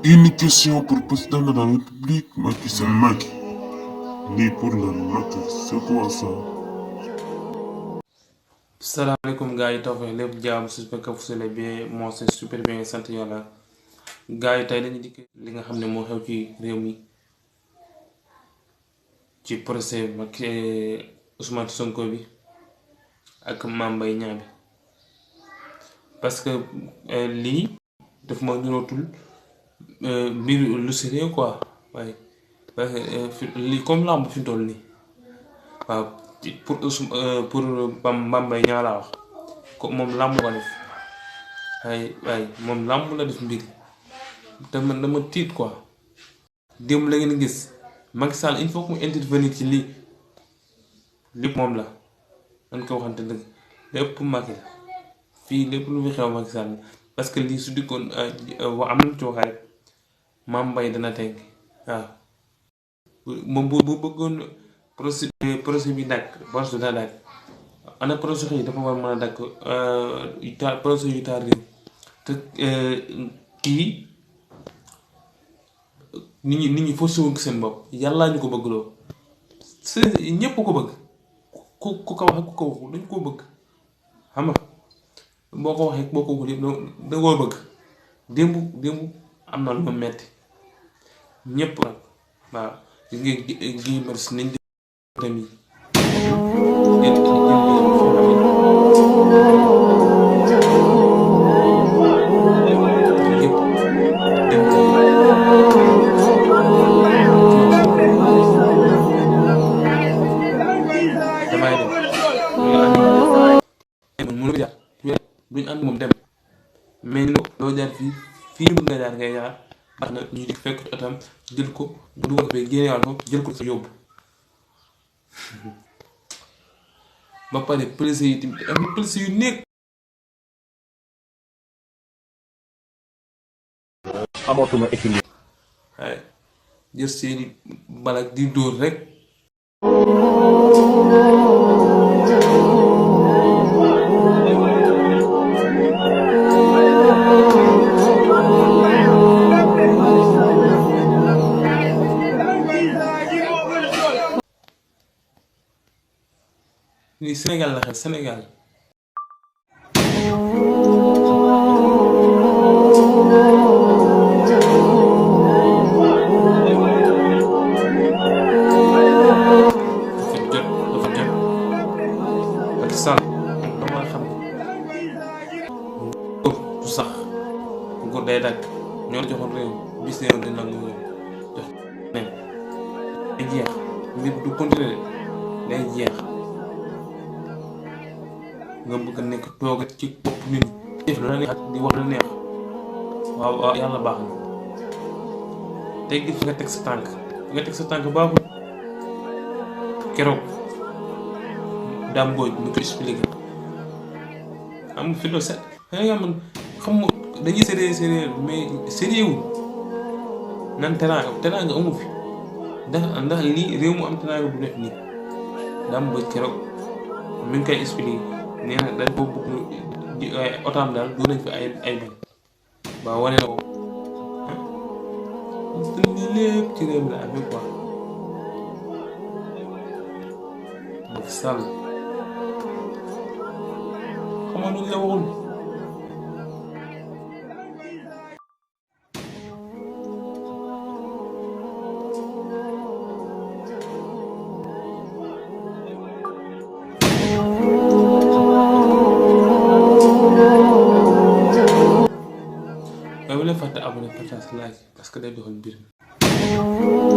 Une question pour président de la République, Macky, c'est Macky. Ni pour le Macky, c'est quoi ça? Salam alaikum gars yi tawfeex lépp jàmm j'espère que vous allez bien moi c'est super bien sant yàlla gars yi tey dañu dikk li nga xam ne moo xew ci réew mi ci procès Macky Ousmane Sonko bi ak Mame Mbaye Niang bi parce que lii daf ma nirootul mbir lu sérieux quoi waaye parce que lii comme làmb fi mu toll nii waaw pour Mame Mbaye Niang laa wax ko moom làmb ko def waaye moom làmb la def mbir te man dama tiit quoi démb la ngeen gis Macky Sall il faut que mu intervenir ci lii lépp moom la dañ ko waxante dëgg lépp Macky la fii lépp lu fi xew Macky Sall parce que lii su dikkoon am na ci waxee rek Mame Mbaye dana teg waaw moom bu bëggoon procès bi dàkk procès dana dàkk ana procès yi dafa war mën a dàkk procès yu taar réew te kii nit ñi forcé wuñ ko seen bopp yàllaa ñu ko bëgg loo ñépp ko bëgg ku ko wax ku ko waxul dañ koo bëgg xam nga boo ko waxee boo ko waxul yëpp da koo bëgg démb am na lu ma metti ñépp nag waaw gi merci nañ dem yi duñ ànd moom dem mais loo jaar fii mën nga jaar ngay jaar baax na ñu di fekk ci otam jël ko dugal ko fee génnewaat ko jël ko yóbbu ba pare police yi tamit am police yu nekk amatuma équilibre waaye jël seeni balak di dóor rek lii Sénégal la xew Sénégal dafa jot ak sall dama xam góor du sax góor day dàkk ñoo joxoon réew bis ne di nangu jox nen day jeex mbir du continuer day jeex nga bëgg a nekk toogat ci bopp nit ñi def lu la neex di wax lu neex waaw yàlla baax na tey gi fi nga teg sa tànk baaxul keroog daam mbooj mu ko expliqué am nga fi loolu set nga man xam nga dañuy sérieux mais sérieux wul nan teraanga amu fi ndax lii réew mu am teraanga du def nii daam mbooj keroog mi ngi koy expliqué nee na dañ ko bëgg di otaam daal doo nañ fi ay bañ waaw wane na ko lii lépp ci réew mi la amee quoi Macky Sall xam nga lu la waxul waaye bu leen fàtte abonné partage like parce que day doxal mbir mi